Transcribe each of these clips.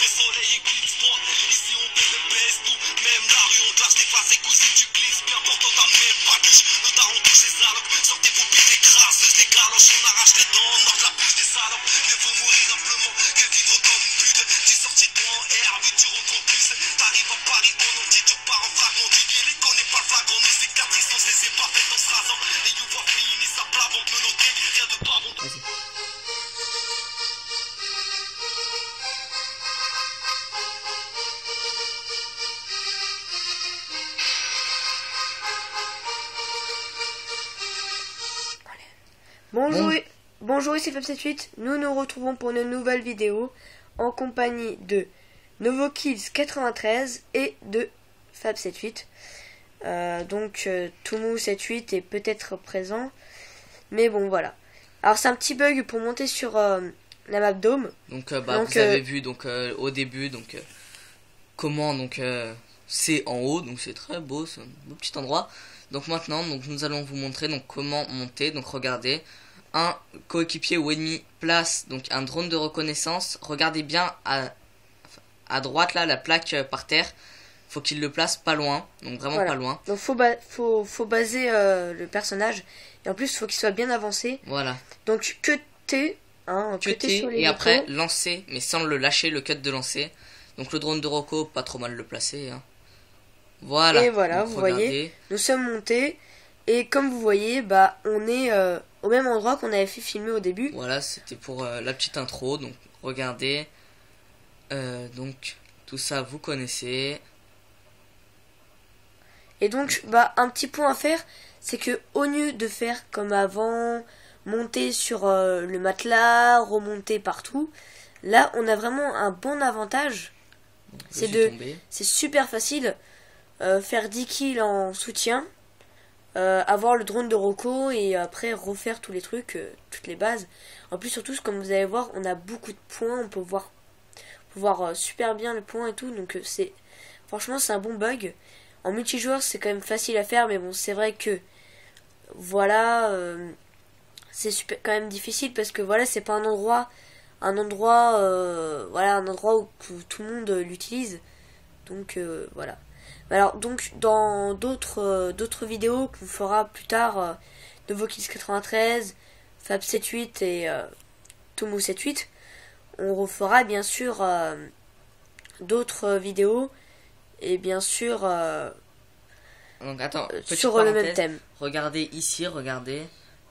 soleil éclipse-toi. Ici on baisse tout, même la rue on te lâche des faces et cousines tu glisses. Bien pourtant t'as même pas touche, le daron touche les salopes. Sortez vos billes des crasseuses, les galoches, on arrache les dents, on mord la bouche des salopes. Mieux faut mourir humblement que vivre comme une pute. Tu sortis toi en air, mais tu rentres plus. T'arrives à Paris en entier, tu repars en fragment. Tu les connais pas le flagrant, nos cicatrices on se laissait pas faites en se rasant. Et you vois fini sa plave, on te menotter, rien de pas bon. Bonjour, ici Fab78. Nous nous retrouvons pour une nouvelle vidéo en compagnie de NovoKills93 et de Fab78. Toumou78 est peut-être présent, mais bon voilà. Alors c'est un petit bug pour monter sur la map Dome. Vous avez vu au début comment c'est en haut, donc c'est très beau, c'est un beau petit endroit. Donc maintenant nous allons vous montrer comment monter. Donc regardez, un coéquipier ou ennemi place un drone de reconnaissance. Regardez bien à droite là la plaque par terre. Faut qu'il le place pas loin, donc vraiment pas loin. Donc faut baser le personnage et en plus faut qu'il soit bien avancé. Voilà. Donc cutter sur les et après lancer, mais sans le lâcher, le cut de lancer. Donc le drone de Rocco, pas trop mal le placer. Hein. Voilà. Et voilà, vous voyez, nous sommes montés et comme vous voyez, on est au même endroit qu'on avait fait filmer au début. Voilà, c'était pour la petite intro. Donc regardez, tout ça vous connaissez. Et donc, un petit point à faire, c'est que au lieu de faire comme avant, monter sur le matelas, remonter partout, là, on a vraiment un bon avantage. C'est super facile, faire 10 kills en soutien, avoir le drone de Rocco et après refaire tous les trucs, toutes les bases. En plus, surtout, comme vous allez voir, on a beaucoup de points, on peut voir super bien le point et tout, donc franchement, c'est un bon bug. En multijoueur, c'est quand même facile à faire, mais bon, c'est vrai que voilà, c'est quand même difficile parce que voilà, c'est pas un endroit où tout le monde l'utilise. Donc voilà. Alors donc dans d'autres vidéos qu'on fera plus tard, NovoKills93, Fab78 et Toumou78, on refera bien sûr d'autres vidéos. Et bien sûr, donc attends, sur le même thème. Regardez ici,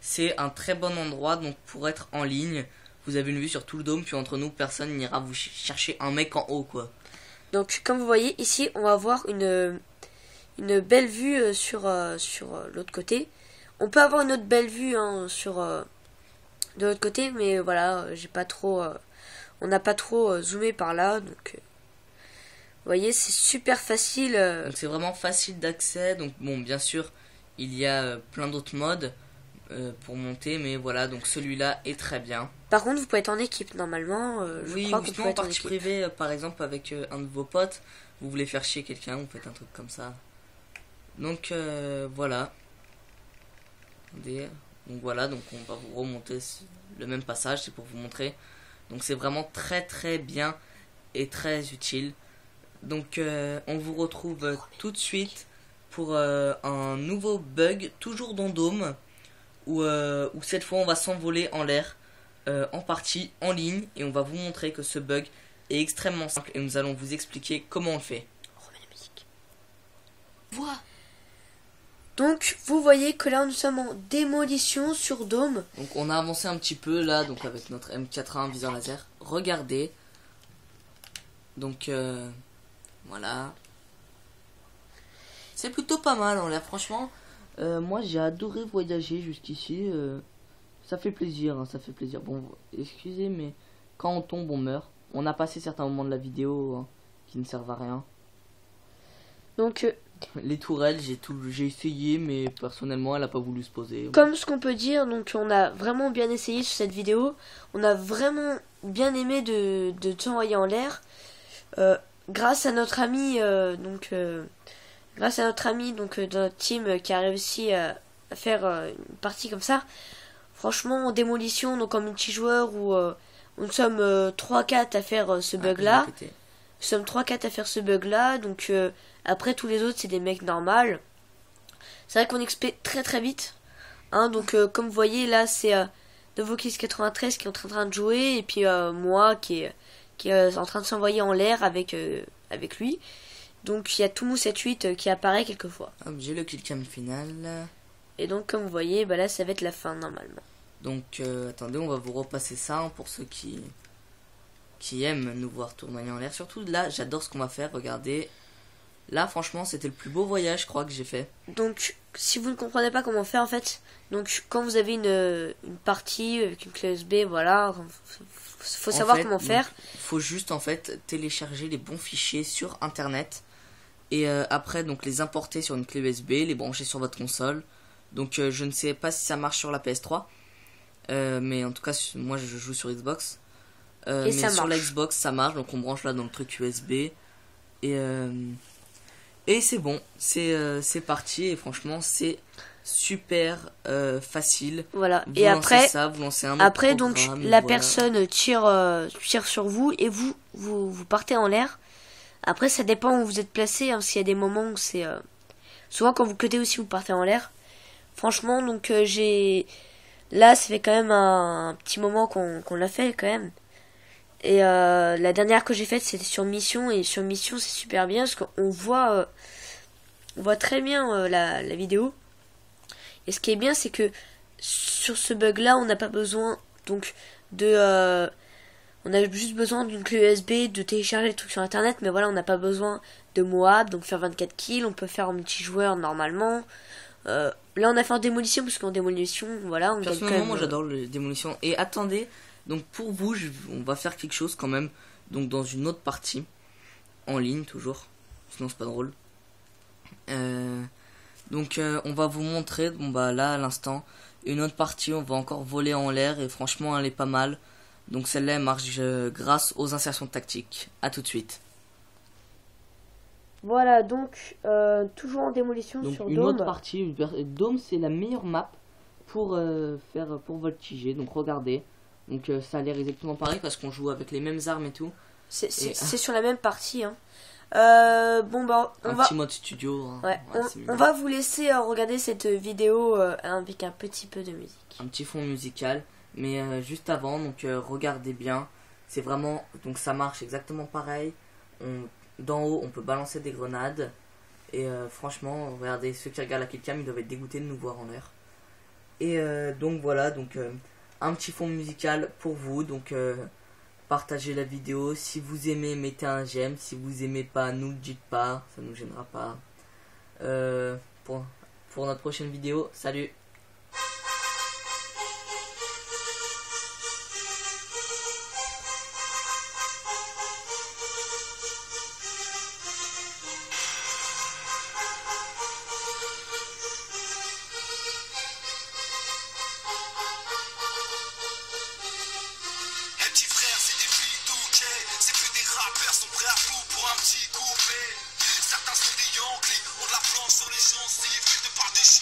c'est un très bon endroit pour être en ligne. Vous avez une vue sur tout le dôme, puis entre nous, personne n'ira vous chercher un mec en haut, quoi. Donc comme vous voyez ici, on va avoir une belle vue sur l'autre côté. On peut avoir une autre belle vue de l'autre côté, mais voilà, on n'a pas trop zoomé par là, donc. Vous voyez, c'est super facile. Donc c'est vraiment facile d'accès. Donc bon, bien sûr, il y a plein d'autres modes pour monter, mais voilà, donc celui-là est très bien. Par contre, vous pouvez être en équipe normalement. Oui, ou sinon en partie privée, par exemple avec un de vos potes, vous voulez faire chier quelqu'un, vous faites un truc comme ça. Donc voilà. Donc voilà, donc on va vous remonter le même passage, c'est pour vous montrer. Donc c'est vraiment très très bien et très utile. Donc on vous retrouve tout de suite pour un nouveau bug, toujours dans Dome, où cette fois on va s'envoler en l'air, en partie en ligne, et on va vous montrer que ce bug est extrêmement simple, et nous allons vous expliquer comment on le fait. On remet la musique. Voilà. Donc vous voyez que là nous sommes en démolition sur Dome. Donc on a avancé un petit peu là, donc avec notre M4A1 viseur laser. Regardez. Donc voilà. C'est plutôt pas mal en l'air, franchement. Moi j'ai adoré voyager jusqu'ici. Ça fait plaisir, hein, ça fait plaisir. Bon, excusez, mais quand on tombe, on meurt. On a passé certains moments de la vidéo hein, qui ne servent à rien. Donc les tourelles, j'ai essayé, mais personnellement, elle a pas voulu se poser. Comme ce qu'on peut dire, donc on a vraiment bien essayé sur cette vidéo. On a vraiment bien aimé de t'envoyer en l'air. Grâce à notre ami, de notre team qui a réussi à faire une partie comme ça. Franchement, en démolition, donc en multijoueur où nous sommes 3-4 à faire ce bug là. Nous sommes 3-4 à faire ce bug là, donc après tous les autres c'est des mecs normaux. C'est vrai qu'on XP très très vite. Hein, donc comme vous voyez là c'est Novokis93 qui est en train de jouer et puis moi qui est en train de s'envoyer en l'air avec lui. Donc il y a Tumu78 qui apparaît quelquefois. Hop, j'ai le killcam final. Et donc comme vous voyez, bah là ça va être la fin normalement. Donc attendez, on va vous repasser ça hein, pour ceux qui aiment nous voir tournoyer en l'air. Surtout là, j'adore ce qu'on va faire, regardez. Là franchement c'était le plus beau voyage je crois que j'ai fait. Donc si vous ne comprenez pas comment faire en fait, donc quand vous avez une partie avec une clé USB, voilà, faut savoir comment faire. Faut juste en fait télécharger les bons fichiers sur internet et après donc les importer sur une clé USB, les brancher sur votre console. Donc je ne sais pas si ça marche sur la PS3, mais en tout cas moi je joue sur Xbox. Mais sur la Xbox ça marche, donc on branche là dans le truc USB et c'est bon, c'est parti et franchement c'est super facile. Voilà. Vous et après, ça, vous lancez un autre après programme, donc la voilà. personne tire sur vous et vous partez en l'air. Après ça dépend où vous êtes placé. Hein, s'il y a des moments où c'est souvent quand vous cuttez aussi vous partez en l'air. Franchement donc là ça fait quand même un petit moment qu'on l'a fait quand même. Et la dernière que j'ai faite c'était sur mission et sur mission c'est super bien parce qu'on voit très bien la vidéo. Et ce qui est bien c'est que sur ce bug là on n'a pas besoin donc on a juste besoin d'une clé USB, de télécharger le truc sur internet, mais voilà on n'a pas besoin de Moab, donc faire 24 kills, on peut faire en multijoueur normalement. Là on a fait en démolition parce qu'en démolition voilà on gagne quand même. Moi j'adore les démolitions. Et attendez, donc pour vous on va faire quelque chose quand même, donc dans une autre partie en ligne toujours, sinon c'est pas drôle. Donc on va vous montrer, bon bah là à l'instant une autre partie, on va encore voler en l'air et franchement elle est pas mal. Donc celle-là elle marche grâce aux insertions tactiques. À tout de suite. Voilà donc toujours en démolition donc, sur une Dome. autre partie, Dome c'est la meilleure map pour voltiger, donc regardez. Donc ça a l'air exactement pareil parce qu'on joue avec les mêmes armes et tout. C'est sur la même partie hein. Bon bah petit mode studio hein. Ouais, on va vous laisser regarder cette vidéo avec un petit peu de musique. Un petit fond musical, mais juste avant donc regardez bien, c'est vraiment donc ça marche exactement pareil. D'en haut on peut balancer des grenades et franchement regardez, ceux qui regardent la killcam ils doivent être dégoûtés de nous voir en l'air. Et donc voilà, donc un petit fond musical pour vous, donc partagez la vidéo, si vous aimez mettez un j'aime, si vous aimez pas nous le dites pas, ça nous gênera pas. Pour notre prochaine vidéo, salut. C'est plus des rappeurs, sont prêts à tout pour un petit coupé. Certains sont des Yankees, ont de la planche sur les gencives, fait de par des chiens.